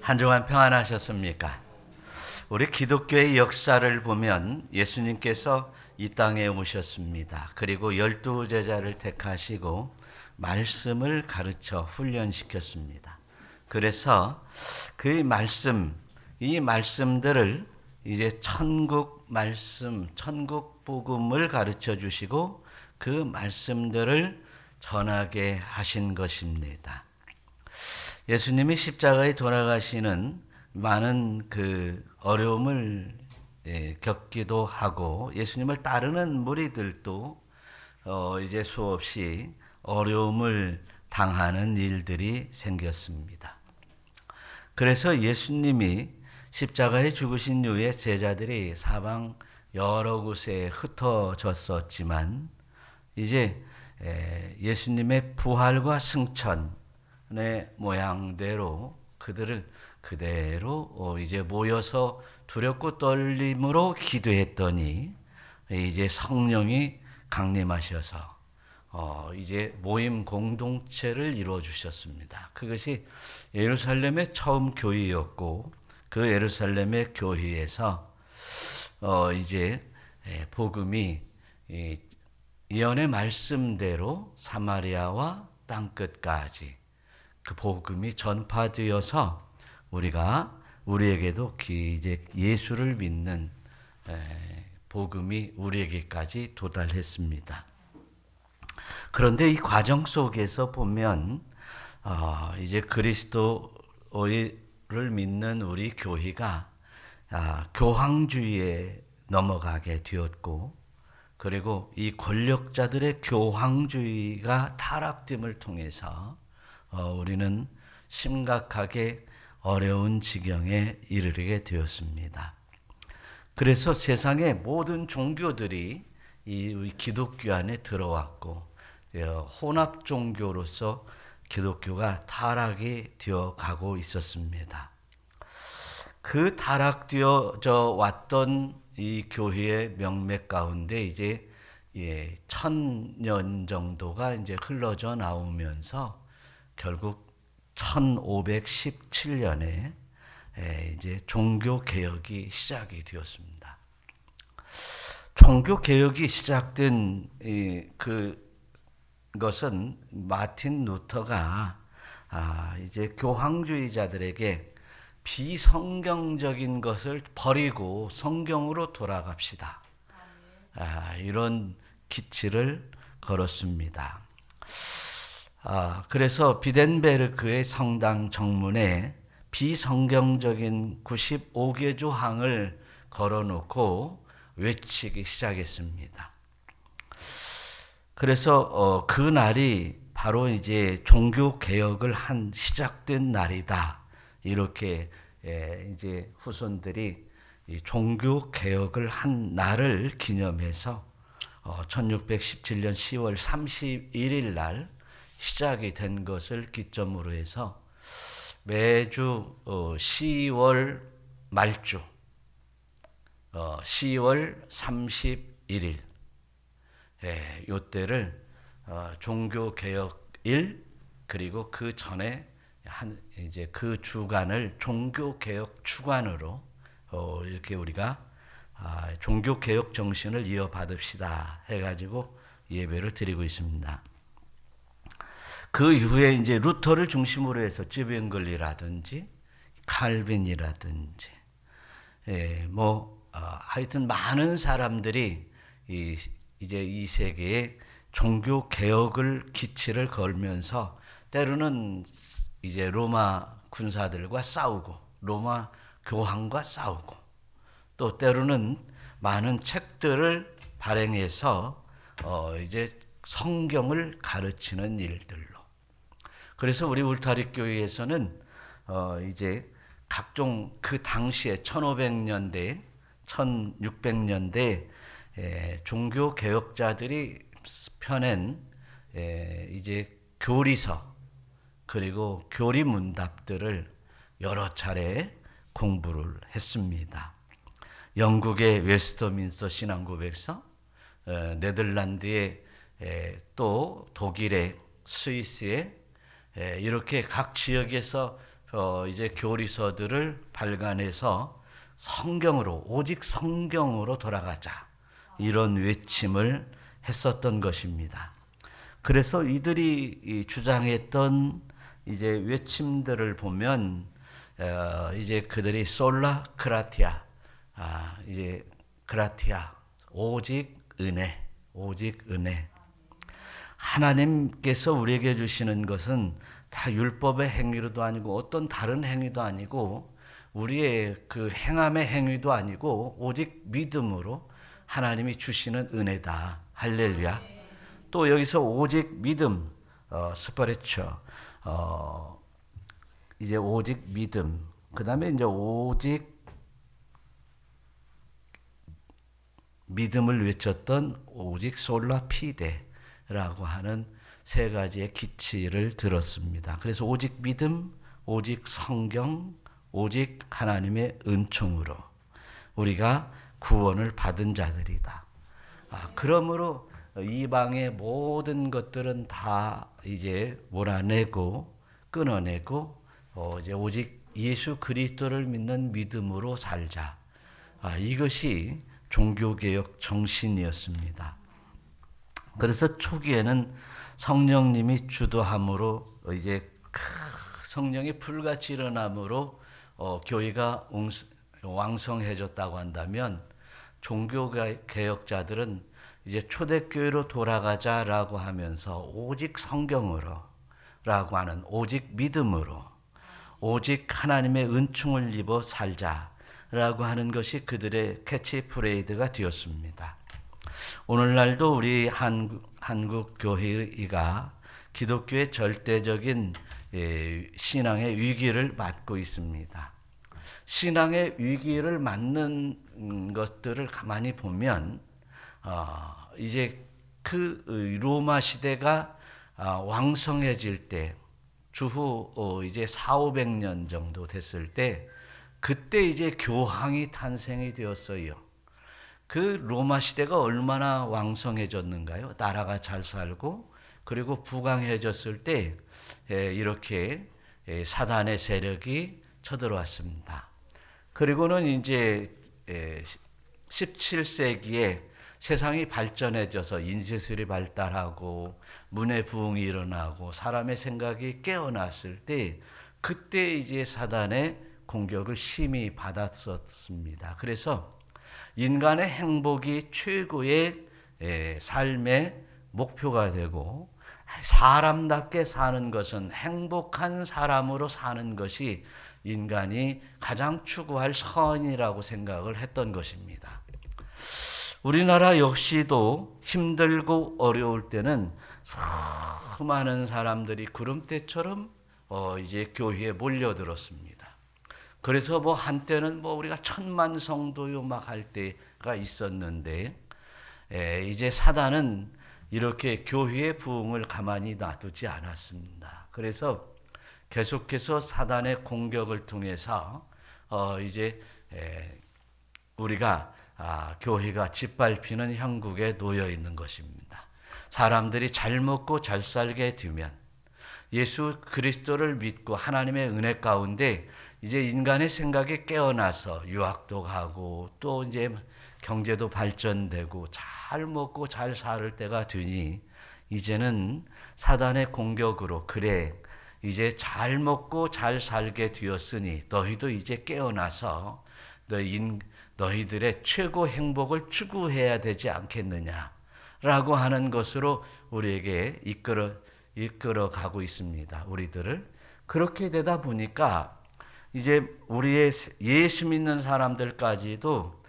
한 주간 평안하셨습니까? 우리 기독교의 역사를 보면 예수님께서 이 땅에 오셨습니다. 그리고 12제자를 택하시고 말씀을 가르쳐 훈련시켰습니다. 그래서 그 이 말씀들을 이제 천국 말씀, 천국 복음을 가르쳐 주시고 그 말씀들을 전하게 하신 것입니다. 예수님이 십자가에 돌아가시는 많은 그 어려움을 겪기도 하고 예수님을 따르는 무리들도 이제 수없이 어려움을 당하는 일들이 생겼습니다. 그래서 예수님이 십자가에 죽으신 이후에 제자들이 사방 여러 곳에 흩어졌었지만 이제 예수님의 부활과 승천의 모양대로 그들을 그대로 이제 모여서 두렵고 떨림으로 기도했더니 이제 성령이 강림하셔서 이제 모임 공동체를 이루어 주셨습니다. 그것이 예루살렘의 처음 교회였고 그 예루살렘의 교회에서 이제 복음이 예언의 말씀대로 사마리아와 땅끝까지 그 복음이 전파되어서 우리에게도 이제 예수를 믿는 복음이 우리에게까지 도달했습니다. 그런데 이 과정 속에서 보면 이제 그리스도를 믿는 우리 교회가 교황주의에 넘어가게 되었고 그리고 이 권력자들의 교황주의가 타락됨을 통해서 우리는 심각하게 어려운 지경에 이르게 되었습니다. 그래서 세상의 모든 종교들이 이 기독교 안에 들어왔고 혼합 종교로서 기독교가 타락이 되어 가고 있었습니다. 그 타락되어져 왔던 이 교회의 명맥 가운데 이제 1000년 정도가 이제 흘러져 나오면서 결국 1517년에 이제 종교 개혁이 시작이 되었습니다. 종교 개혁이 시작된 그것은 마틴 루터가 이제 교황주의자들에게 비성경적인 것을 버리고 성경으로 돌아갑시다. 이런 기치를 걸었습니다. 그래서 비덴베르크의 성당 정문에 비성경적인 95개 조항을 걸어놓고 외치기 시작했습니다. 그래서 그 날이 바로 이제 종교 개혁을 시작된 날이다. 이렇게 이제 후손들이 종교 개혁을 한 날을 기념해서 1617년 10월 31일 날 시작이 된 것을 기점으로 해서 매주 10월 말주 10월 31일 요때를 종교개혁일 그리고 그 전에 이제 그 주간을 종교개혁 주간으로 이렇게 우리가 종교개혁 정신을 이어받읍시다 해가지고 예배를 드리고 있습니다. 그 이후에 이제 루터를 중심으로 해서 쯔빙글리라든지 칼빈이라든지 하여튼 많은 사람들이 이제 이 세계에 종교 개혁을 기치를 걸면서 때로는 이제 로마 군사들과 싸우고 로마 교황과 싸우고 또 때로는 많은 책들을 발행해서 이제 성경을 가르치는 일들로 그래서 우리 울타리 교회에서는 이제 각종 그 당시에 1500년대 1600년대 종교 개혁자들이 펴낸 이제 교리서 그리고 교리 문답들을 여러 차례 공부를 했습니다. 영국의 웨스터민스터 신앙고백서, 네덜란드의 또 독일의 스위스의 이렇게 각 지역에서 이제 교리서들을 발간해서 성경으로, 오직 성경으로 돌아가자, 이런 외침을 했었던 것입니다. 그래서 이들이 주장했던 이제 외침들을 보면 이제 그들이 솔라 크라티아, 이제 크라티아, 오직 은혜, 오직 은혜. 하나님께서 우리에게 주시는 것은 다 율법의 행위로도 아니고 어떤 다른 행위도 아니고 우리의 그 행함의 행위도 아니고 오직 믿음으로 하나님이 주시는 은혜다. 할렐루야. 또 여기서 오직 믿음, 스피리처, 이제 오직 믿음, 그 다음에 이제 오직 믿음을 외쳤던 오직 솔라 피데라고 하는 세 가지의 기치를 들었습니다. 그래서 오직 믿음, 오직 성경, 오직 하나님의 은총으로 우리가 구원을 받은 자들이다. 그러므로 이방의 모든 것들은 다 이제 몰아내고 끊어내고 이제 오직 예수 그리스도를 믿는 믿음으로 살자. 이것이 종교개혁 정신이었습니다. 그래서 초기에는 성령님이 주도함으로 이제 성령이 불같이 일어남으로 교회가 왕성해졌다고 한다면 종교개혁자들은 이제 초대교회로 돌아가자라고 하면서 오직 성경으로 라고 하는 오직 믿음으로 오직 하나님의 은총을 입어 살자라고 하는 것이 그들의 캐치프레이드가 되었습니다. 오늘날도 우리 한국 교회가 기독교의 절대적인 신앙의 위기를 맞고 있습니다. 신앙의 위기를 맞는 것들을 가만히 보면 이제 그 로마 시대가 왕성해질 때 주후 이제 400~500년 정도 됐을 때 그때 이제 교황이 탄생이 되었어요. 그 로마 시대가 얼마나 왕성해졌는가요? 나라가 잘 살고 그리고 부강해졌을 때 이렇게 사단의 세력이 쳐들어왔습니다. 그리고는 이제 17세기에 세상이 발전해져서 인쇄술이 발달하고 문의 부흥이 일어나고 사람의 생각이 깨어났을 때 그때 이제 사단의 공격을 심히 받았었습니다. 그래서 인간의 행복이 최고의 삶의 목표가 되고 사람답게 사는 것은 행복한 사람으로 사는 것이 인간이 가장 추구할 선이라고 생각을 했던 것입니다. 우리나라 역시도 힘들고 어려울 때는 수많은 사람들이 구름대처럼 이제 교회에 몰려들었습니다. 그래서 한때는 우리가 1000만 성도요 막 할 때가 있었는데 이제 사단은 이렇게 교회의 부흥을 가만히 놔두지 않았습니다. 그래서 계속해서 사단의 공격을 통해서 이제 우리가 교회가 짓밟히는 형국에 놓여 있는 것입니다. 사람들이 잘 먹고 잘 살게 되면 예수 그리스도를 믿고 하나님의 은혜 가운데 이제 인간의 생각이 깨어나서 유학도 가고 또 이제 경제도 발전되고 잘 먹고 잘 살 때가 되니 이제는 사단의 공격으로 그래 이제 잘 먹고 잘 살게 되었으니 너희도 이제 깨어나서 너희들의 최고 행복을 추구해야 되지 않겠느냐라고 하는 것으로 우리에게 이끌어 가고 있습니다. 우리들을 그렇게 되다 보니까 이제 우리의 예수 믿는 사람들까지도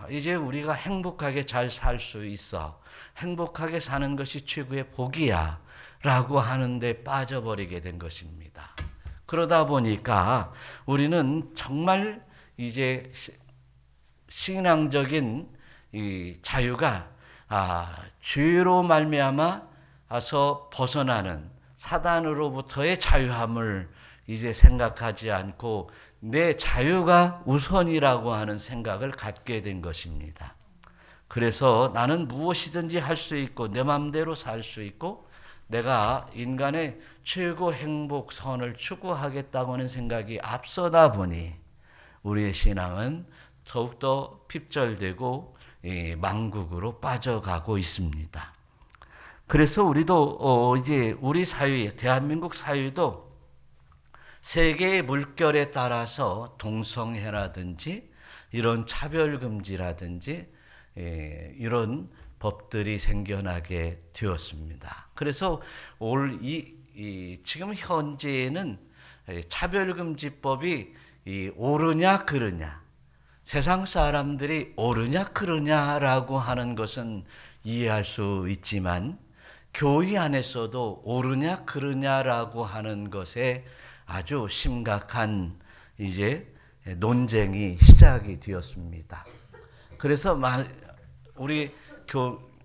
이제 우리가 행복하게 잘 살 수 있어. 행복하게 사는 것이 최고의 복이야. 라고 하는데 빠져버리게 된 것입니다. 그러다 보니까 우리는 정말 이제 신앙적인 이 자유가 죄로 말미암아서 벗어나는 사단으로부터의 자유함을 이제 생각하지 않고 내 자유가 우선이라고 하는 생각을 갖게 된 것입니다. 그래서 나는 무엇이든지 할 수 있고 내 마음대로 살 수 있고 내가 인간의 최고 행복선을 추구하겠다고 하는 생각이 앞서다 보니 우리의 신앙은 더욱더 핍절되고 망국으로 빠져가고 있습니다. 그래서 우리도 이제 우리 사회, 대한민국 사회도 세계의 물결에 따라서 동성애라든지 이런 차별금지라든지 이런 법들이 생겨나게 되었습니다. 그래서 지금 현재는 차별금지법이 옳으냐 그르냐, 세상 사람들이 옳으냐 그르냐라고 하는 것은 이해할 수 있지만 교회 안에서도 옳으냐 그르냐라고 하는 것에 아주 심각한 이제 논쟁이 시작이 되었습니다. 그래서 우리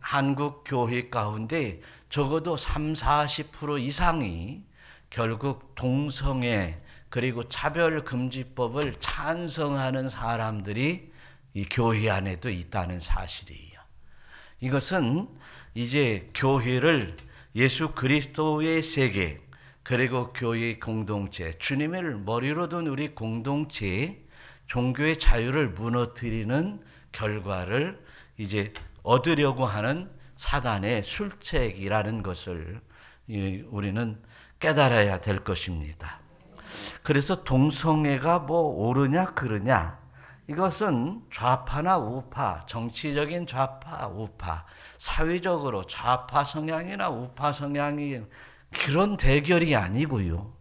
한국 교회 가운데 적어도 30-40% 이상이 결국 동성애 그리고 차별금지법을 찬성하는 사람들이 이 교회 안에도 있다는 사실이에요. 이것은 이제 교회를 예수 그리스도의 세계 그리고 교회 공동체, 주님을 머리로 둔 우리 공동체의 종교의 자유를 무너뜨리는 결과를 이제 얻으려고 하는 사단의 술책이라는 것을 우리는 깨달아야 될 것입니다. 그래서 동성애가 뭐 옳으냐 그르냐, 이것은 좌파나 우파, 정치적인 좌파 우파, 사회적으로 좌파 성향이나 우파 성향이 그런 대결이 아니고요.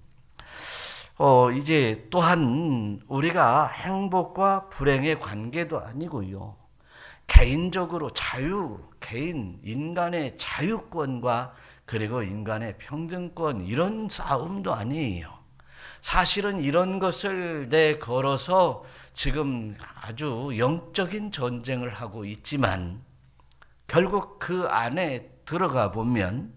이제 또한 우리가 행복과 불행의 관계도 아니고요. 개인적으로 인간의 자유권과 그리고 인간의 평등권, 이런 싸움도 아니에요. 사실은 이런 것을 내걸어서 지금 아주 영적인 전쟁을 하고 있지만 결국 그 안에 들어가 보면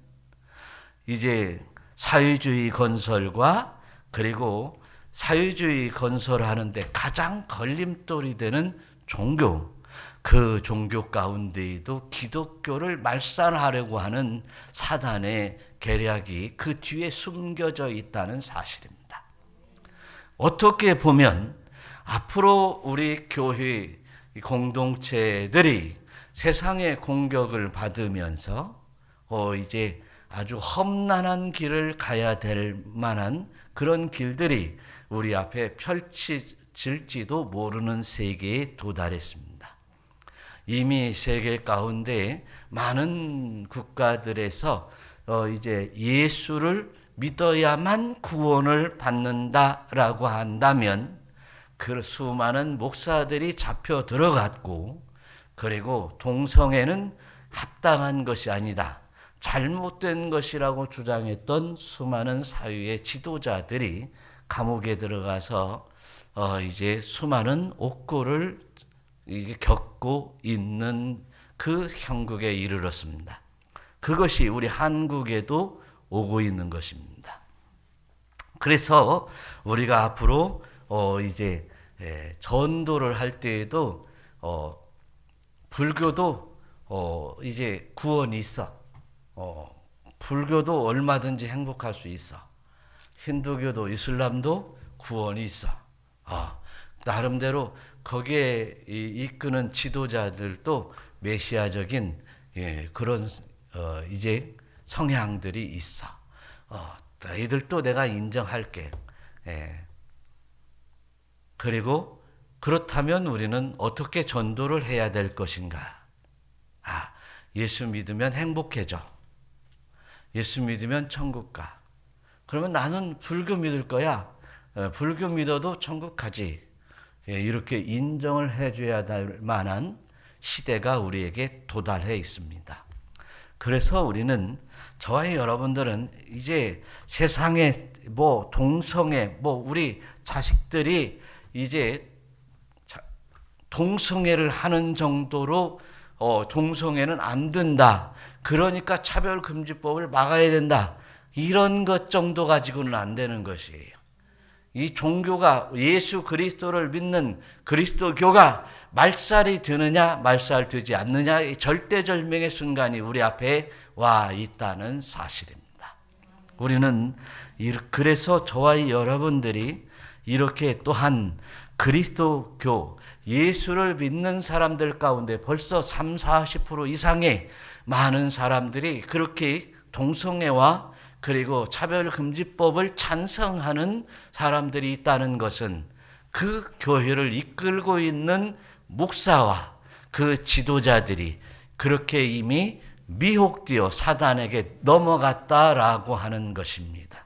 이제 사회주의 건설과 그리고 사회주의 건설하는데 가장 걸림돌이 되는 종교, 그 종교 가운데에도 기독교를 말살하려고 하는 사단의 계략이 그 뒤에 숨겨져 있다는 사실입니다. 어떻게 보면 앞으로 우리 교회 공동체들이 세상의 공격을 받으면서 이제 아주 험난한 길을 가야 될 만한 그런 길들이 우리 앞에 펼쳐질지도 모르는 세계에 도달했습니다. 이미 세계 가운데 많은 국가들에서 이제 예수를 믿어야만 구원을 받는다라고 한다면 그 수많은 목사들이 잡혀 들어갔고, 그리고 동성애는 합당한 것이 아니다, 잘못된 것이라고 주장했던 수많은 사회의 지도자들이 감옥에 들어가서 이제 수많은 옥고를 겪고 있는 그 형국에 이르렀습니다. 그것이 우리 한국에도 오고 있는 것입니다. 그래서 우리가 앞으로 이제 전도를 할 때에도 불교도 이제 구원이 있어. 불교도 얼마든지 행복할 수 있어. 힌두교도 이슬람도 구원이 있어. 나름대로 거기에 이끄는 지도자들도 메시아적인 그런 이제 성향들이 있어. 너희들도 내가 인정할게. 그리고 그렇다면 우리는 어떻게 전도를 해야 될 것인가? 예수 믿으면 행복해져. 예수 믿으면 천국 가. 그러면 나는 불교 믿을 거야. 불교 믿어도 천국 가지. 이렇게 인정을 해줘야 될 만한 시대가 우리에게 도달해 있습니다. 그래서 우리는, 저와 여러분들은 이제 세상에 동성애, 우리 자식들이 이제 동성애를 하는 정도로 동성애는 안 된다. 그러니까 차별금지법을 막아야 된다. 이런 것 정도 가지고는 안 되는 것이에요. 이 종교가, 예수 그리스도를 믿는 그리스도교가 말살이 되느냐 말살되지 않느냐, 이 절대절명의 순간이 우리 앞에 와 있다는 사실입니다. 우리는 그래서 저와 여러분들이 이렇게 또한 그리스도교 예수를 믿는 사람들 가운데 벌써 30-40% 이상의 많은 사람들이 그렇게 동성애와 그리고 차별금지법을 찬성하는 사람들이 있다는 것은 그 교회를 이끌고 있는 목사와 그 지도자들이 그렇게 이미 미혹되어 사단에게 넘어갔다라고 하는 것입니다.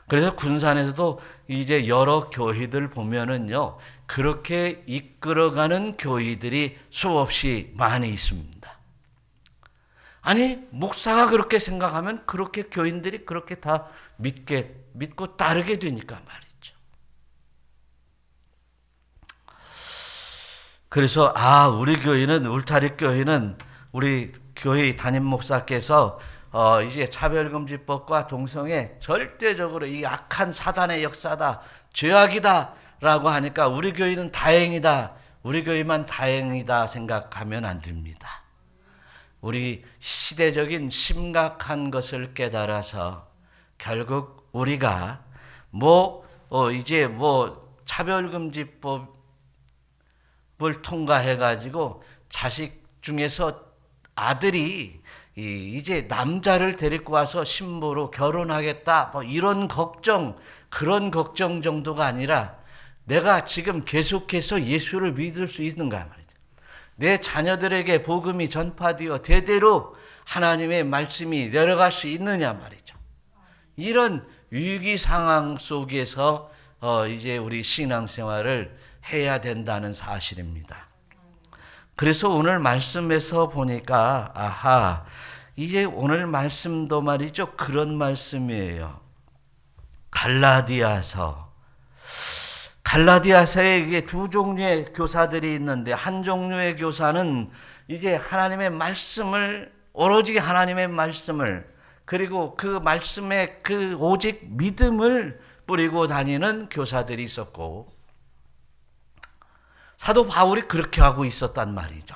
그래서 군산에서도 이제 여러 교회들 보면은요, 그렇게 이끌어가는 교회들이 수없이 많이 있습니다. 아니, 목사가 그렇게 생각하면 그렇게 교인들이 그렇게 다 믿고 따르게 되니까 말이죠. 그래서 우리 교회는, 울타리 교회는 우리 교회 담임 목사께서 이제 차별금지법과 동성애 절대적으로 이 악한 사단의 역사다, 죄악이다 라고 하니까 우리 교회는 다행이다, 우리 교회만 다행이다 생각하면 안 됩니다. 우리 시대적인 심각한 것을 깨달아서 결국 우리가 이제 차별금지법을 통과해가지고 자식 중에서 아들이 이제 남자를 데리고 와서 신부로 결혼하겠다, 이런 걱정, 그런 걱정 정도가 아니라 내가 지금 계속해서 예수를 믿을 수 있는가 말이죠. 내 자녀들에게 복음이 전파되어 대대로 하나님의 말씀이 내려갈 수 있느냐 말이죠. 이런 위기 상황 속에서 이제 우리 신앙생활을 해야 된다는 사실입니다. 그래서 오늘 말씀에서 보니까 이제 오늘 말씀도 말이죠, 그런 말씀이에요. 갈라디아서에 이게 두 종류의 교사들이 있는데, 한 종류의 교사는 이제 하나님의 말씀을, 오로지 하나님의 말씀을, 그리고 그 말씀에 그 오직 믿음을 뿌리고 다니는 교사들이 있었고, 사도 바울이 그렇게 하고 있었단 말이죠.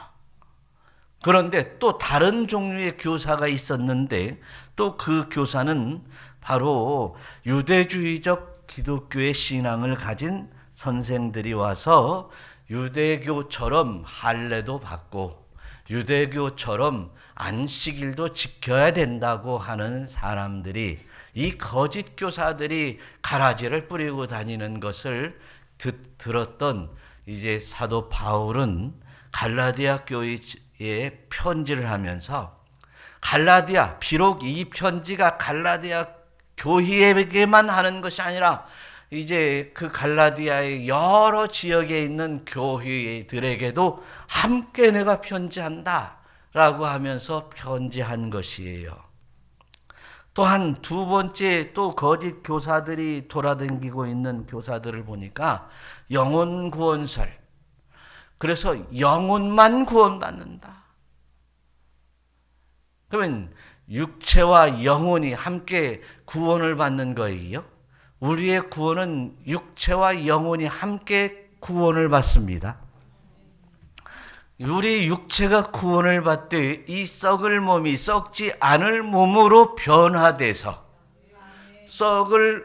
그런데 또 다른 종류의 교사가 있었는데, 또 그 교사는 바로 유대주의적 기독교의 신앙을 가진 선생들이 와서 유대교처럼 할례도 받고 유대교처럼 안식일도 지켜야 된다고 하는 사람들이, 이 거짓 교사들이 가라지를 뿌리고 다니는 것을 들었던 이제 사도 바울은 갈라디아 교회에 편지를 하면서, 비록 이 편지가 갈라디아 교회에게만 하는 것이 아니라 이제 그 갈라디아의 여러 지역에 있는 교회들에게도 함께 내가 편지한다 라고 하면서 편지한 것이에요. 또한 두 번째, 또 거짓 교사들이 돌아다니고 있는 교사들을 보니까 영혼 구원설, 그래서 영혼만 구원받는다. 그러면 육체와 영혼이 함께 구원을 받는 거예요. 우리의 구원은 육체와 영혼이 함께 구원을 받습니다. 우리 육체가 구원을 받되 이 썩을 몸이 썩지 않을 몸으로 변화돼서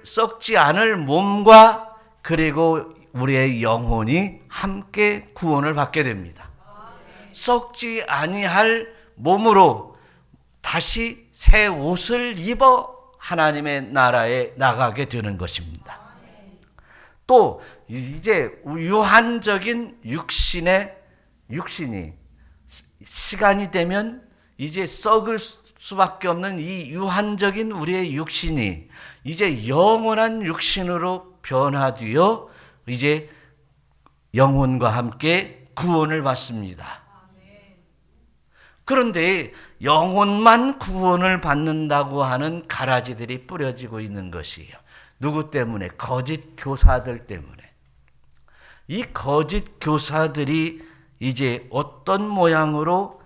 썩지 않을 몸과 그리고 우리의 영혼이 함께 구원을 받게 됩니다. 썩지 아니할 몸으로 다시 새 옷을 입어 하나님의 나라에 나가게 되는 것입니다. 또 이제 유한적인 육신이 시간이 되면 이제 썩을 수밖에 없는 이 유한적인 우리의 육신이 이제 영원한 육신으로 변화되어 이제 영혼과 함께 구원을 받습니다. 그런데 영혼만 구원을 받는다고 하는 가라지들이 뿌려지고 있는 것이에요. 누구 때문에? 거짓 교사들 때문에. 이 거짓 교사들이 이제 어떤 모양으로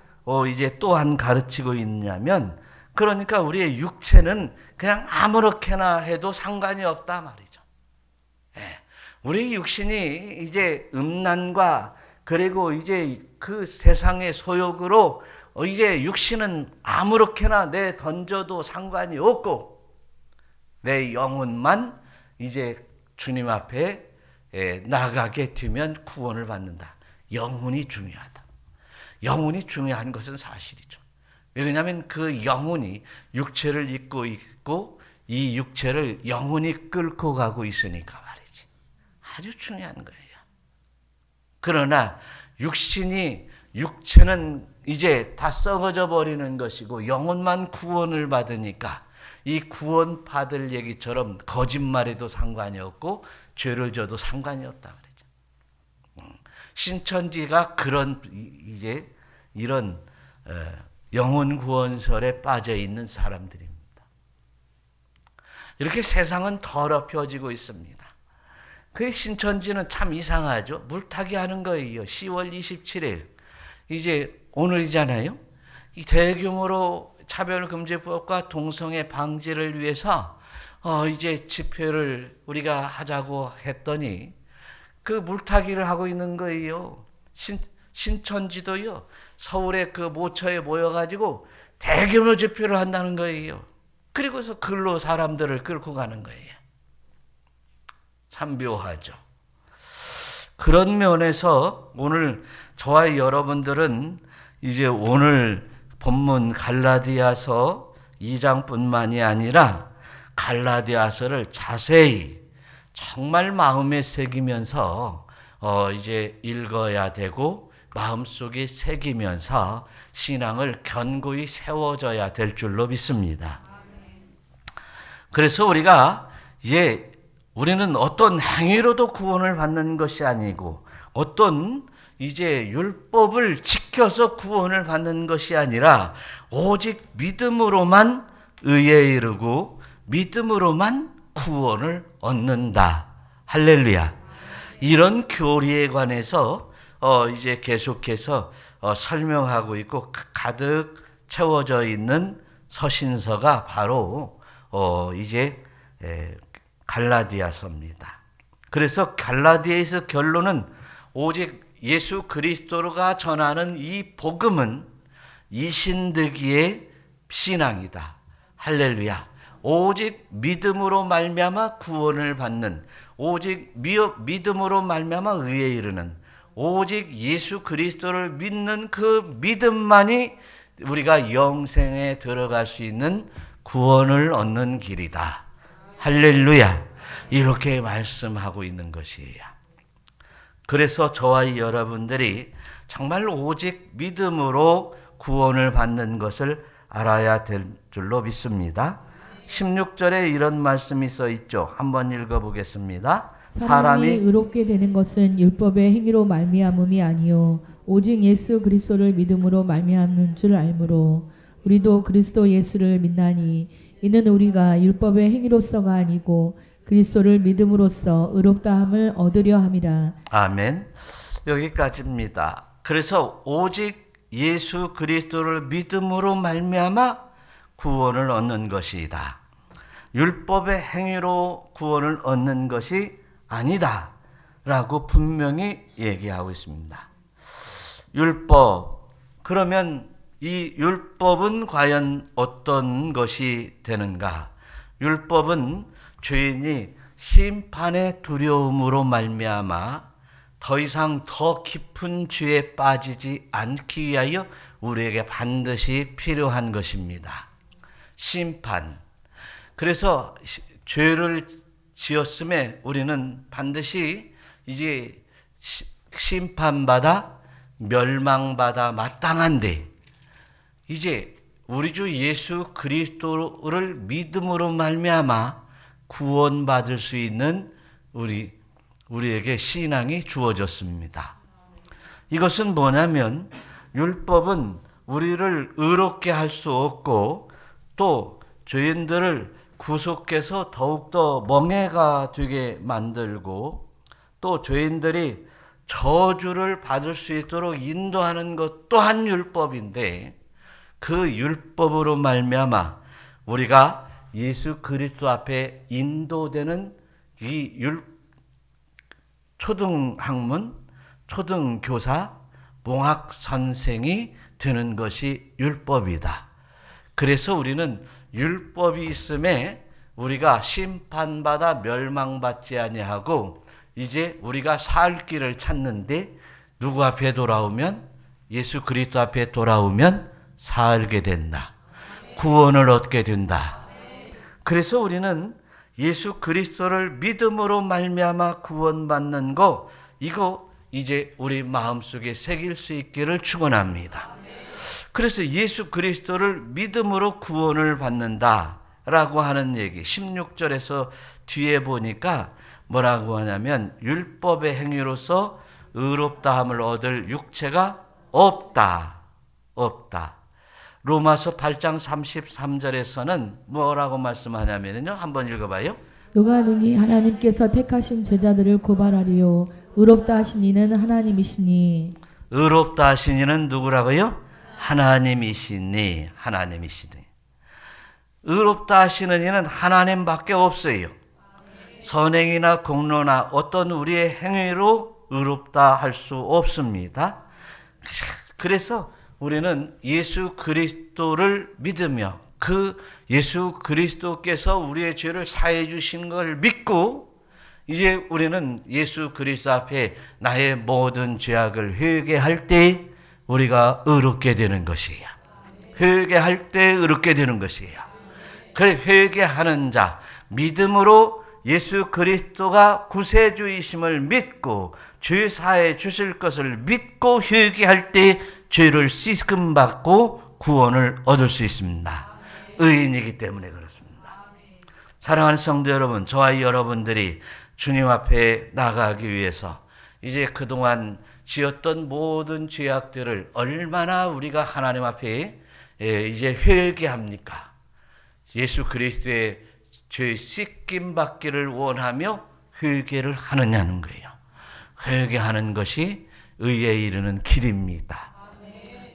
이제 또한 가르치고 있냐면, 그러니까 우리의 육체는 그냥 아무렇게나 해도 상관이 없다 말이죠. 우리 육신이 이제 음란과 그리고 이제 그 세상의 소욕으로 이제 육신은 아무렇게나 내 던져도 상관이 없고 내 영혼만 이제 주님 앞에 나가게 되면 구원을 받는다. 영혼이 중요하다. 영혼이 중요한 것은 사실이죠. 왜냐하면 그 영혼이 육체를 입고 있고 이 육체를 영혼이 끌고 가고 있으니까 말이지. 아주 중요한 거예요. 그러나 육체는 이제 다 썩어져 버리는 것이고 영혼만 구원을 받으니까 이 구원 받을 얘기처럼 거짓말에도 상관이 없고 죄를 져도 상관이 없다 그러죠. 신천지가 이런 영혼 구원설에 빠져 있는 사람들입니다. 이렇게 세상은 더럽혀지고 있습니다. 그 신천지는 참 이상하죠. 물타기 하는 거예요. 10월 27일 이제 오늘이잖아요. 이 대규모로 차별금지법과 동성애 방지를 위해서 이제 집회를 우리가 하자고 했더니 그 물타기를 하고 있는 거예요. 신천지도요. 서울의 그 모처에 모여가지고 대규모 집회를 한다는 거예요. 그리고서 글로 사람들을 끌고 가는 거예요. 참 묘하죠. 그런 면에서 오늘 저와 여러분들은 이제 오늘 본문 갈라디아서 2장뿐만이 아니라 갈라디아서를 자세히 정말 마음에 새기면서 이제 읽어야 되고 마음속에 새기면서 신앙을 견고히 세워져야 될 줄로 믿습니다. 그래서 우리는 어떤 행위로도 구원을 받는 것이 아니고 어떤 이제 율법을 지켜서 구원을 받는 것이 아니라 오직 믿음으로만 의에 이르고 믿음으로만 구원을 얻는다. 할렐루야. 이런 교리에 관해서 이제 계속해서 설명하고 있고 가득 채워져 있는 서신서가 바로 이제 갈라디아서입니다. 그래서 갈라디아에서 결론은 오직 예수 그리스도가 전하는 이 복음은 이신득이의 신앙이다. 할렐루야. 오직 믿음으로 말미암아 구원을 받는, 오직 믿음으로 말미암아 의에 이르는, 오직 예수 그리스도를 믿는 그 믿음만이 우리가 영생에 들어갈 수 있는 구원을 얻는 길이다. 할렐루야. 이렇게 말씀하고 있는 것이에요. 그래서 저와 여러분들이 정말 오직 믿음으로 구원을 받는 것을 알아야 될 줄로 믿습니다. 16절에 이런 말씀이 써 있죠. 한번 읽어보겠습니다. 사람이 의롭게 되는 것은 율법의 행위로 말미암음이 아니요 오직 예수 그리스도를 믿음으로 말미암는 줄 알므로 우리도 그리스도 예수를 믿나니 이는 우리가 율법의 행위로서가 아니고 그리스도를 믿음으로써 의롭다함을 얻으려 함이라. 아멘. 여기까지입니다. 그래서 오직 예수 그리스도를 믿음으로 말미암아 구원을 얻는 것이다. 율법의 행위로 구원을 얻는 것이 아니다 라고 분명히 얘기하고 있습니다. 율법, 그러면 이 율법은 과연 어떤 것이 되는가? 율법은 죄인이 심판의 두려움으로 말미암아 더 이상 더 깊은 죄에 빠지지 않기 위하여 우리에게 반드시 필요한 것입니다. 심판. 그래서 죄를 지었음에 우리는 반드시 이제 심판받아 멸망받아 마땅한데 이제 우리 주 예수 그리스도를 믿음으로 말미암아 구원받을 수 있는 우리에게 신앙이 주어졌습니다. 이것은 뭐냐면 율법은 우리를 의롭게 할 수 없고 또 죄인들을 구속해서 더욱더 멍해가 되게 만들고 또 죄인들이 저주를 받을 수 있도록 인도하는 것 또한 율법인데 그 율법으로 말미암아 우리가 예수 그리스도 앞에 인도되는 이 초등학문, 초등교사, 몽학 선생이 되는 것이 율법이다. 그래서 우리는 율법이 있음에 우리가 심판받아 멸망받지 아니하고 이제 우리가 살 길을 찾는데 누구 앞에 돌아오면 예수 그리스도 앞에 돌아오면 살게 된다. 구원을 얻게 된다. 그래서 우리는 예수 그리스도를 믿음으로 말미암아 구원받는 거 이거 이제 우리 마음속에 새길 수 있기를 축원합니다. 그래서 예수 그리스도를 믿음으로 구원을 받는다라고 하는 얘기 16절에서 뒤에 보니까 뭐라고 하냐면 율법의 행위로서 의롭다함을 얻을 육체가 없다. 로마서 8장 33절에서는 뭐라고 말씀하냐면요. 한번 읽어봐요. 누가 능히 하나님께서 택하신 제자들을 고발하리요. 의롭다 하신 이는 하나님이시니. 의롭다 하신 이는 누구라고요? 하나님이시니. 의롭다 하시는 이는 하나님밖에 없어요. 선행이나 공로나 어떤 우리의 행위로 의롭다 할 수 없습니다. 그래서 우리는 예수 그리스도를 믿으며 그 예수 그리스도께서 우리의 죄를 사해 주신 걸 믿고 이제 우리는 예수 그리스도 앞에 나의 모든 죄악을 회개할 때 우리가 의롭게 되는 것이에요. 회개할 때 의롭게 되는 것이에요. 그래 회개하는 자 믿음으로 예수 그리스도가 구세주이심을 믿고 죄 사해 주실 것을 믿고 회개할 때 죄를 씻음 받고 구원을 얻을 수 있습니다. 의인이기 때문에 그렇습니다. 사랑하는 성도 여러분, 저와 여러분들이 주님 앞에 나가기 위해서 이제 그동안 지었던 모든 죄악들을 얼마나 우리가 하나님 앞에 이제 회개합니까? 예수 그리스도의 죄 씻김 받기를 원하며 회개를 하느냐는 거예요. 회개하는 것이 의에 이르는 길입니다.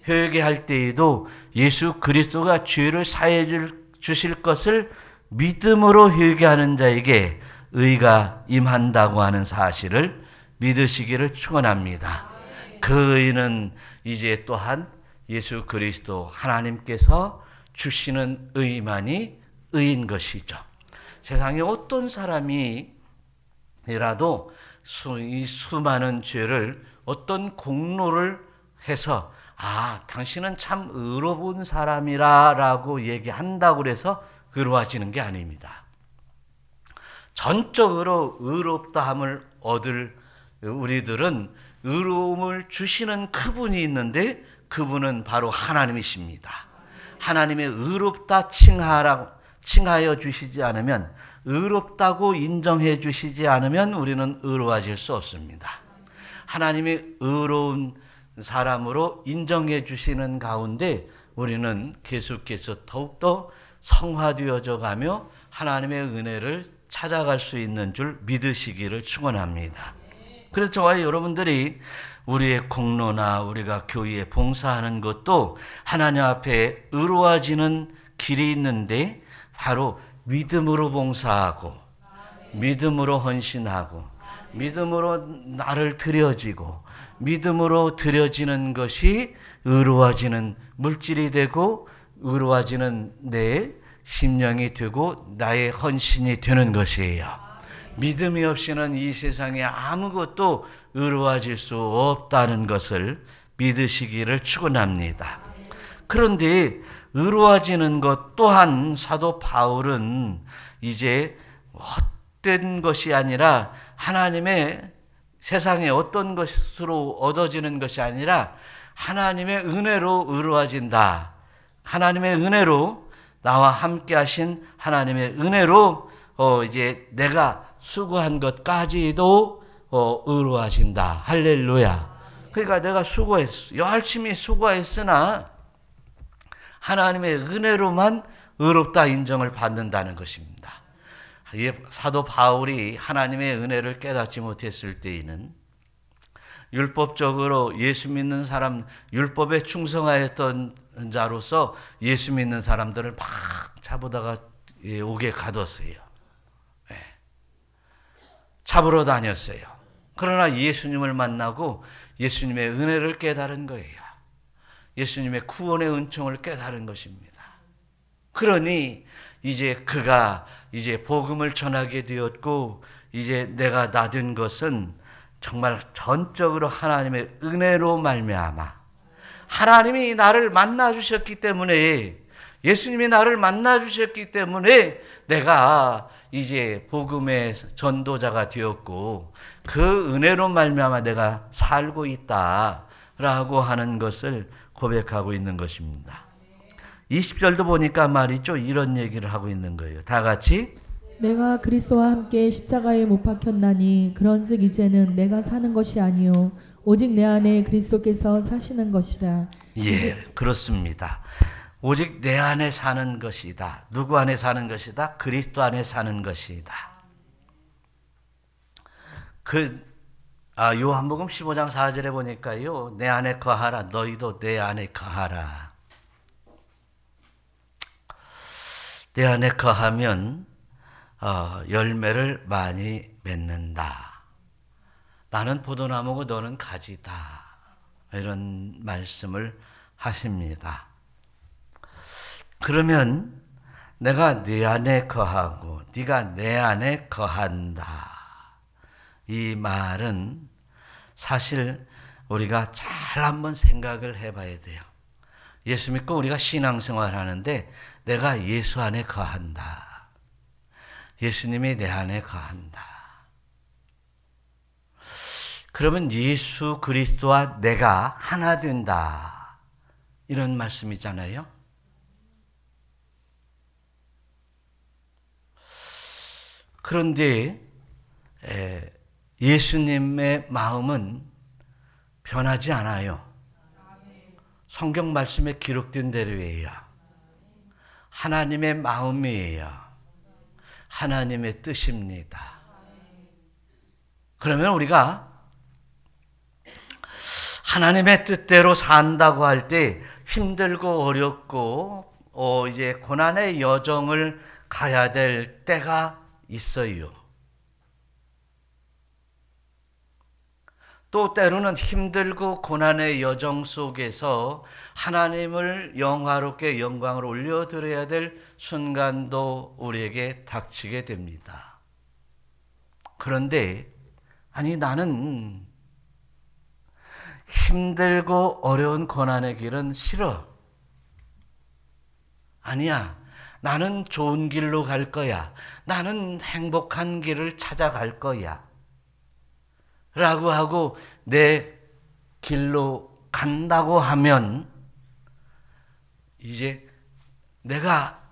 회개할 때에도 예수 그리스도가 죄를 사해 주실 것을 믿음으로 회개하는 자에게 의가 임한다고 하는 사실을 믿으시기를 축원합니다. 그 의는 이제 또한 예수 그리스도 하나님께서 주시는 의만이 의인 것이죠. 세상에 어떤 사람이라도 이 수많은 죄를 어떤 공로를 해서 당신은 참 의로운 사람이라고 얘기한다고 해서 의로워지는 게 아닙니다. 전적으로 의롭다함을 얻을 우리들은 의로움을 주시는 그분이 있는데 그분은 바로 하나님이십니다. 하나님의 의롭다 칭하여 주시지 않으면 의롭다고 인정해 주시지 않으면 우리는 의로워질 수 없습니다. 하나님의 의로운 사람으로 인정해 주시는 가운데 우리는 계속해서 더욱더 성화되어져 가며 하나님의 은혜를 찾아갈 수 있는 줄 믿으시기를 축원합니다. 그래서 저와 여러분들이 우리의 공로나 우리가 교회에 봉사하는 것도 하나님 앞에 의로워지는 길이 있는데 바로 믿음으로 봉사하고 믿음으로 헌신하고 믿음으로 나를 드려지고 믿음으로 드려지는 것이 의로워지는 물질이 되고 의로워지는 내 심령이 되고 나의 헌신이 되는 것이에요. 믿음이 없이는 이 세상에 아무것도 의로워질 수 없다는 것을 믿으시기를 축원합니다. 그런데 의로워지는 것 또한 사도 바울은 이제 헛된 것이 아니라 하나님의 세상에 어떤 것으로 얻어지는 것이 아니라 하나님의 은혜로 의로워진다. 하나님의 은혜로 나와 함께 하신 하나님의 은혜로 이제 내가 수고한 것까지도 의로워진다. 할렐루야. 그러니까 내가 열심히 수고했으나 하나님의 은혜로만 의롭다 인정을 받는다는 것입니다. 사도 바울이 하나님의 은혜를 깨닫지 못했을 때에는 율법적으로 예수 믿는 사람, 율법에 충성하였던 자로서 예수 믿는 사람들을 막 잡아다가 옥에 가뒀어요. 잡으러 다녔어요. 그러나 예수님을 만나고 예수님의 은혜를 깨달은 거예요. 예수님의 구원의 은총을 깨달은 것입니다. 그러니 이제 그가 이제 복음을 전하게 되었고, 이제 내가 나된 것은 정말 전적으로 하나님의 은혜로 말미암아, 하나님이 나를 만나 주셨기 때문에, 예수님이 나를 만나 주셨기 때문에 내가 이제 복음의 전도자가 되었고, 그 은혜로 말미암아 내가 살고 있다라고 하는 것을 고백하고 있는 것입니다. 20절도 보니까 말이죠, 이런 얘기를 하고 있는 거예요. 다 같이, 내가 그리스도와 함께 십자가에 못 박혔나니 그런즉 이제는 내가 사는 것이 아니요 오직 내 안에 그리스도께서 사시는 것이라. 예, 그렇습니다. 오직 내 안에 사는 것이다. 누구 안에 사는 것이다? 그리스도 안에 사는 것이다. 요한복음 15장 4절에 보니까요, 내 안에 거하라, 너희도 내 안에 거하라. 내 안에 거하면 열매를 많이 맺는다. 나는 포도나무고 너는 가지다. 이런 말씀을 하십니다. 그러면 내가 네 안에 거하고 네가 내 안에 거한다. 이 말은 사실 우리가 잘 한번 생각을 해봐야 돼요. 예수 믿고 우리가 신앙생활 하는데 내가 예수 안에 거한다. 예수님이 내 안에 거한다. 그러면 예수 그리스도와 내가 하나 된다. 이런 말씀이잖아요. 그런데 예수님의 마음은 변하지 않아요. 성경 말씀에 기록된 대로예요. 하나님의 마음이에요. 하나님의 뜻입니다. 그러면 우리가 하나님의 뜻대로 산다고 할 때 힘들고 어렵고 이제 고난의 여정을 가야 될 때가 있어요. 또 때로는 힘들고 고난의 여정 속에서 하나님을 영화롭게 영광으로 올려드려야 될 순간도 우리에게 닥치게 됩니다. 그런데 나는 힘들고 어려운 고난의 길은 싫어. 아니야. 나는 좋은 길로 갈 거야. 나는 행복한 길을 찾아갈 거야. 라고 하고 내 길로 간다고 하면 이제 내가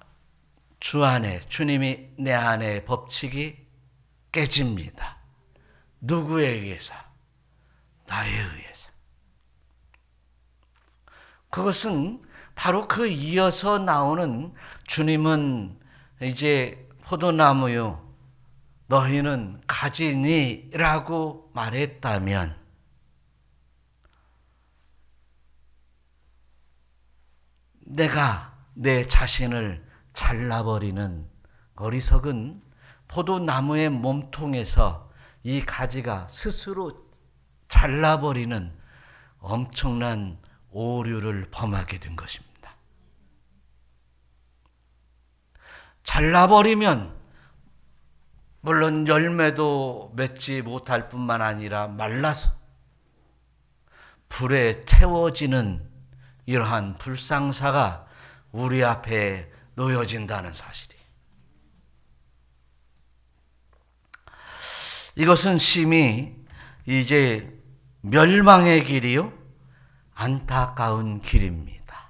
주 안에, 주님이 내 안에 법칙이 깨집니다. 누구에 의해서? 나에 의해서. 그것은 바로 그 이어서 나오는 주님은 이제 포도나무요, 너희는 가지니 라고 말했다면 내가 내 자신을 잘라버리는 어리석은 포도나무의 몸통에서 이 가지가 스스로 잘라버리는 엄청난 오류를 범하게 된 것입니다. 잘라버리면 물론 열매도 맺지 못할 뿐만 아니라 말라서 불에 태워지는 이러한 불상사가 우리 앞에 놓여진다는 사실이. 이것은 심히 이제 멸망의 길이요, 안타까운 길입니다.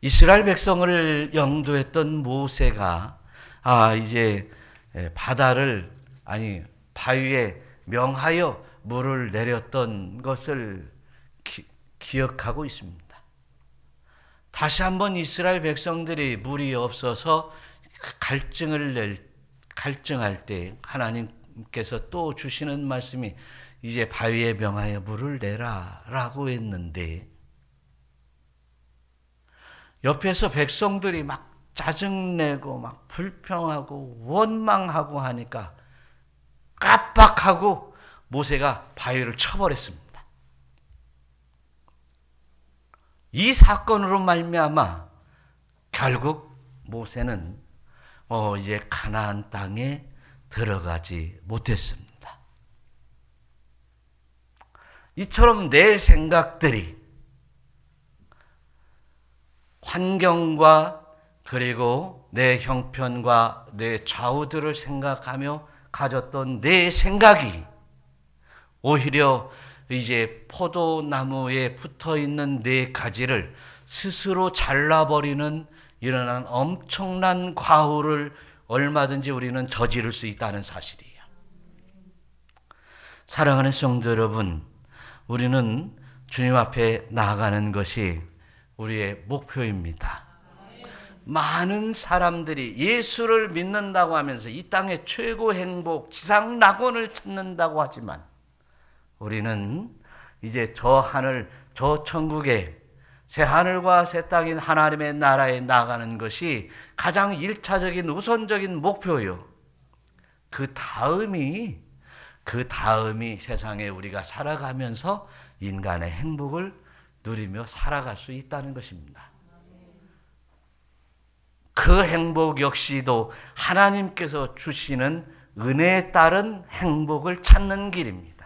이스라엘 백성을 영도했던 모세가 이제 바위에 명하여 물을 내렸던 것을 기억하고 있습니다. 다시 한번 이스라엘 백성들이 물이 없어서 갈증할 때 하나님께서 또 주시는 말씀이 이제 바위에 명하여 물을 내라 라고 했는데, 옆에서 백성들이 막 짜증내고 막 불평하고 원망하고 하니까 깜빡하고 모세가 바위를 쳐버렸습니다. 이 사건으로 말미암아 결국 모세는 이제 가나안 땅에 들어가지 못했습니다. 이처럼 내 생각들이 환경과 그리고 내 형편과 내 좌우들을 생각하며 가졌던 내 생각이 오히려 이제 포도나무에 붙어 있는 네 가지를 스스로 잘라버리는 이런 엄청난 과오를 얼마든지 우리는 저지를 수 있다는 사실이에요. 사랑하는 성도 여러분, 우리는 주님 앞에 나아가는 것이 우리의 목표입니다. 많은 사람들이 예수를 믿는다고 하면서 이 땅의 최고 행복, 지상 낙원을 찾는다고 하지만 우리는 이제 저 하늘, 저 천국에 새 하늘과 새 땅인 하나님의 나라에 나가는 것이 가장 일차적인 우선적인 목표요. 그 다음이 세상에 우리가 살아가면서 인간의 행복을 누리며 살아갈 수 있다는 것입니다. 그 행복 역시도 하나님께서 주시는 은혜에 따른 행복을 찾는 길입니다.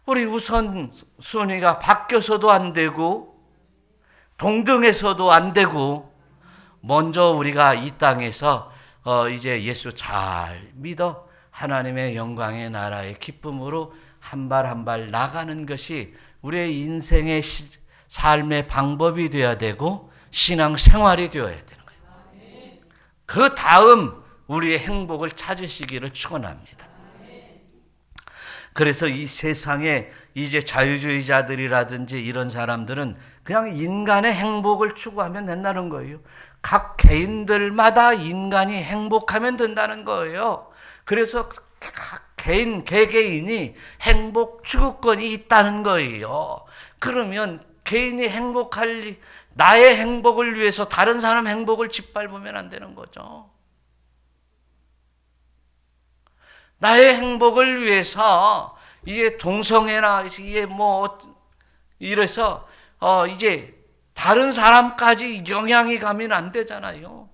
우리 우선 순위가 바뀌어서도 안 되고 동등해서도 안 되고 먼저 우리가 이 땅에서 이제 예수 잘 믿어 하나님의 영광의 나라의 기쁨으로 한 발 한 발 나가는 것이 우리의 인생의 삶의 방법이 되어야 되고 신앙 생활이 되어야 되는 거예요. 그 다음 우리의 행복을 찾으시기를 축원합니다. 그래서 이 세상에 이제 자유주의자들이라든지 이런 사람들은 그냥 인간의 행복을 추구하면 된다는 거예요. 각 개인들마다 인간이 행복하면 된다는 거예요. 그래서 각 개인, 개개인이 행복 추구권이 있다는 거예요. 그러면 개인이 행복할, 나의 행복을 위해서 다른 사람 행복을 짓밟으면 안 되는 거죠. 나의 행복을 위해서 이제 동성애나 이게 이래서 이제 다른 사람까지 영향이 가면 안 되잖아요.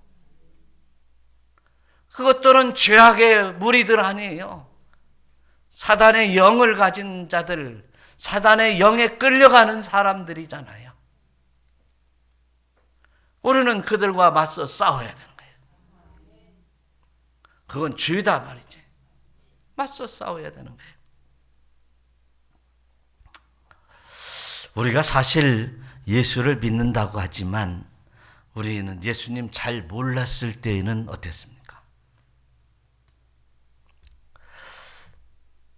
그것들은 죄악의 무리들 아니에요. 사단의 영을 가진 자들, 사단의 영에 끌려가는 사람들이잖아요. 우리는 그들과 맞서 싸워야 되는 거예요. 그건 죄다 말이지. 맞서 싸워야 되는 거예요. 우리가 사실 예수를 믿는다고 하지만 우리는 예수님 잘 몰랐을 때에는 어땠습니까?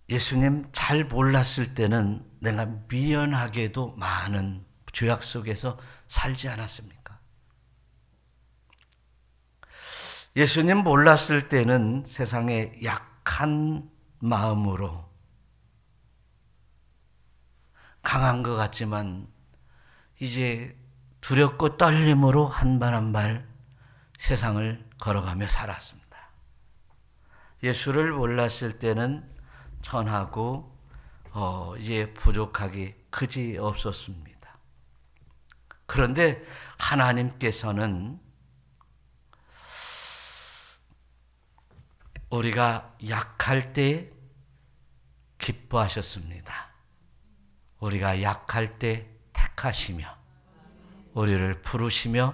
예수님 잘 몰랐을 때는 내가 미연하게도 많은 죄악 속에서 살지 않았습니까? 예수님 몰랐을 때는 세상에 약한 마음으로 강한 것 같지만 이제 두렵고 떨림으로 한 발 한 발 세상을 걸어가며 살았습니다. 예수를 몰랐을 때는 천하고 이제 부족하기 그지 없었습니다. 그런데 하나님께서는 우리가 약할 때 기뻐하셨습니다. 우리가 약할 때 택하시며 우리를 부르시며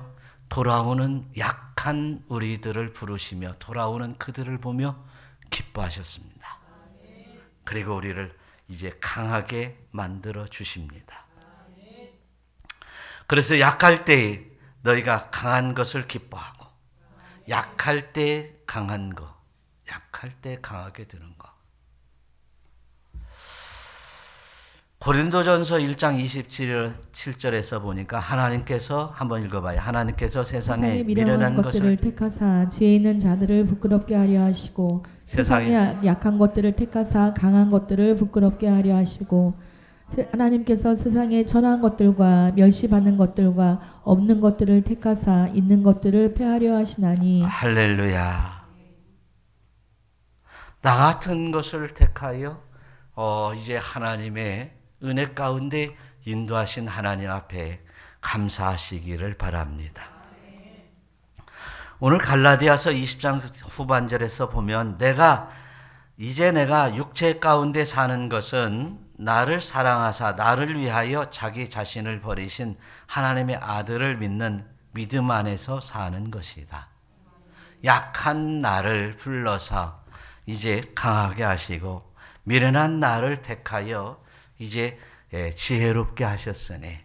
돌아오는 약한 우리들을 부르시며 돌아오는 그들을 보며 기뻐하셨습니다. 그리고 우리를 이제 강하게 만들어 주십니다. 그래서 약할 때 너희가 강한 것을 기뻐하고 약할 때 강한 거, 약할 때 강하게 되는 거. 고린도전서 1장 27절에서 보니까 하나님께서 한번 읽어봐요. 하나님께서 세상에 미련한 것들을 택하사 지혜 있는 자들을 부끄럽게 하려 하시고 세상에 약한 것들을 택하사 강한 것들을 부끄럽게 하려 하시고 하나님께서 세상에 천한 것들과 멸시받는 것들과 없는 것들을 택하사 있는 것들을 폐하려 하시나니. 할렐루야. 나 같은 것을 택하여 이제 하나님의 은혜 가운데 인도하신 하나님 앞에 감사하시기를 바랍니다. 오늘 갈라디아서 20장 후반절에서 보면 이제 내가 육체 가운데 사는 것은 나를 사랑하사 나를 위하여 자기 자신을 버리신 하나님의 아들을 믿는 믿음 안에서 사는 것이다. 약한 나를 불러서 이제 강하게 하시고 미련한 나를 택하여 이제 지혜롭게 하셨으니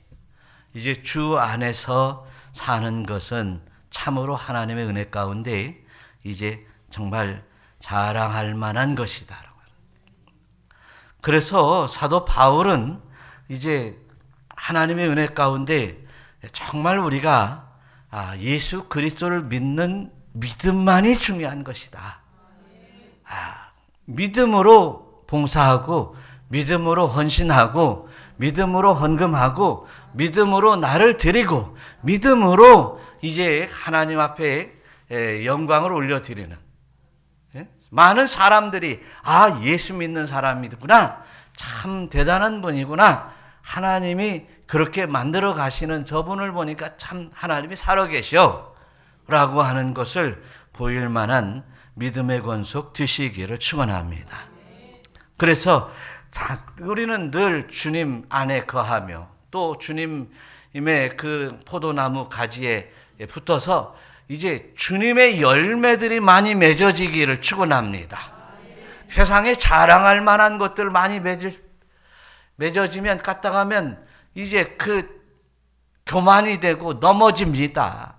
이제 주 안에서 사는 것은 참으로 하나님의 은혜 가운데 이제 정말 자랑할 만한 것이다. 그래서 사도 바울은 이제 하나님의 은혜 가운데 정말 우리가 예수 그리스도를 믿는 믿음만이 중요한 것이다. 믿음으로 봉사하고 믿음으로 헌신하고 믿음으로 헌금하고 믿음으로 나를 드리고 믿음으로 이제 하나님 앞에 영광을 올려드리는 많은 사람들이 예수 믿는 사람이구나, 참 대단한 분이구나, 하나님이 그렇게 만들어 가시는 저분을 보니까 참 하나님이 살아계셔 라고 하는 것을 보일 만한 믿음의 권속 되시기를 축원합니다. 그래서 우리는 늘 주님 안에 거하며 또 주님의 그 포도나무 가지에 붙어서 이제 주님의 열매들이 많이 맺어지기를 축원합니다. 세상에 자랑할 만한 것들 많이 맺어지면 까딱하면 이제 그 교만이 되고 넘어집니다.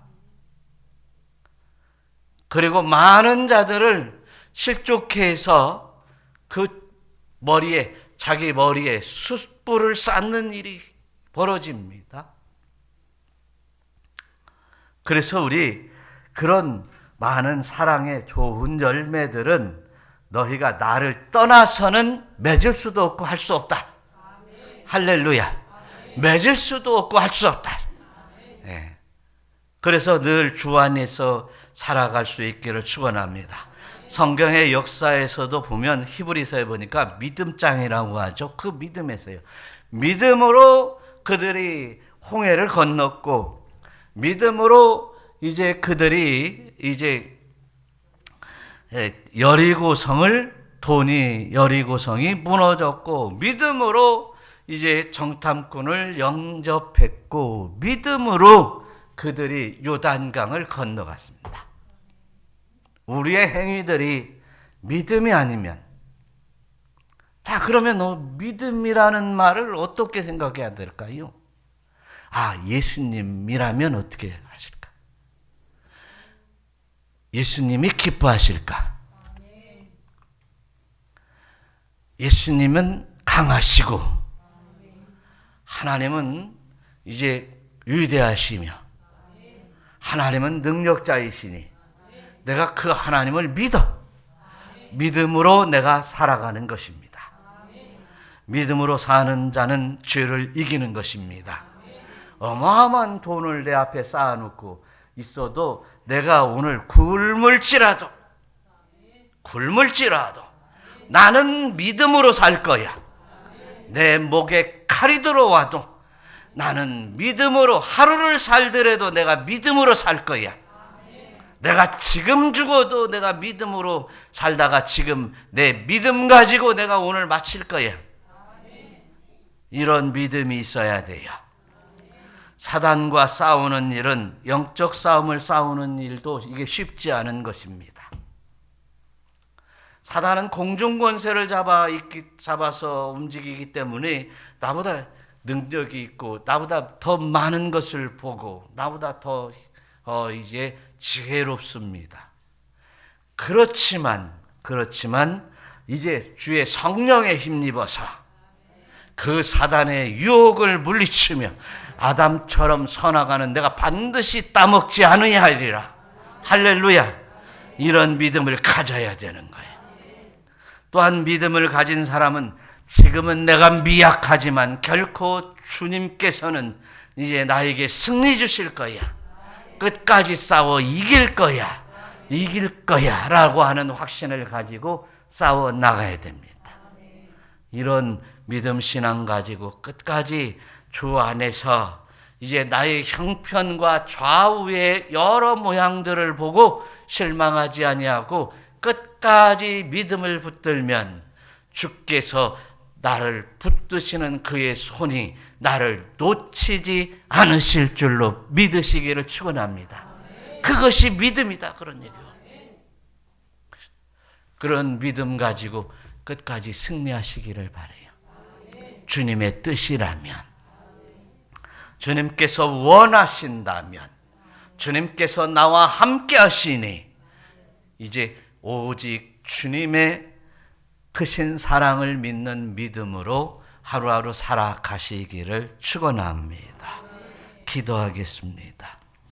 그리고 많은 자들을 실족해 해서 자기 머리에 숯불을 쌓는 일이 벌어집니다. 그래서 우리 그런 많은 사랑의 좋은 열매들은 너희가 나를 떠나서는 맺을 수도 없고 할 수 없다. 할렐루야. 맺을 수도 없고 할 수 없다. 그래서 늘 주 안에서 살아갈 수 있기를 축원합니다. 성경의 역사에서도 보면 히브리서에 보니까 믿음장이라고 하죠. 그 믿음에서요. 믿음으로 그들이 홍해를 건넜고 믿음으로 이제 그들이 이제 여리고성이 무너졌고 믿음으로 이제 정탐꾼을 영접했고 믿음으로 그들이 요단강을 건너갔습니다. 우리의 행위들이 믿음이 아니면 그러면 믿음이라는 말을 어떻게 생각해야 될까요? 예수님이라면 어떻게 하실까? 예수님이 기뻐하실까? 예수님은 강하시고 하나님은 이제 위대하시며 하나님은 능력자이시니 내가 그 하나님을 믿음으로 내가 살아가는 것입니다. 믿음으로 사는 자는 죄를 이기는 것입니다. 어마어마한 돈을 내 앞에 쌓아놓고 있어도 내가 오늘 굶을지라도 나는 믿음으로 살 거야. 내 목에 칼이 들어와도 나는 믿음으로 하루를 살더라도 내가 믿음으로 살 거야. 내가 지금 죽어도 내가 믿음으로 살다가 지금 내 믿음 가지고 내가 오늘 마칠 거야. 이런 믿음이 있어야 돼요. 사단과 싸우는 일은 영적 싸움을 싸우는 일도 이게 쉽지 않은 것입니다. 사단은 공중권세를 잡아서 움직이기 때문에 나보다 능력이 있고 나보다 더 많은 것을 보고 나보다 더 이제 지혜롭습니다. 그렇지만 이제 주의 성령에 힘입어서 그 사단의 유혹을 물리치며 아담처럼 서나가는 내가 반드시 따먹지 않으야 하리라. 할렐루야. 이런 믿음을 가져야 되는 거예요. 또한 믿음을 가진 사람은 지금은 내가 미약하지만 결코 주님께서는 이제 나에게 승리 주실 거야. 끝까지 싸워 이길 거야 라고 하는 확신을 가지고 싸워 나가야 됩니다. 이런 믿음 신앙 가지고 끝까지 주 안에서 이제 나의 형편과 좌우의 여러 모양들을 보고 실망하지 아니하고 끝까지 믿음을 붙들면 주께서 나를 붙드시는 그의 손이 나를 놓치지 않으실 줄로 믿으시기를 축원합니다. 그것이 믿음이다, 그런 얘기요. 그런 믿음 가지고 끝까지 승리하시기를 바라요. 주님의 뜻이라면, 주님께서 원하신다면, 주님께서 나와 함께 하시니 이제 오직 주님의 크신 사랑을 믿는 믿음으로 하루하루 살아가시기를 축원합니다. 기도하겠습니다.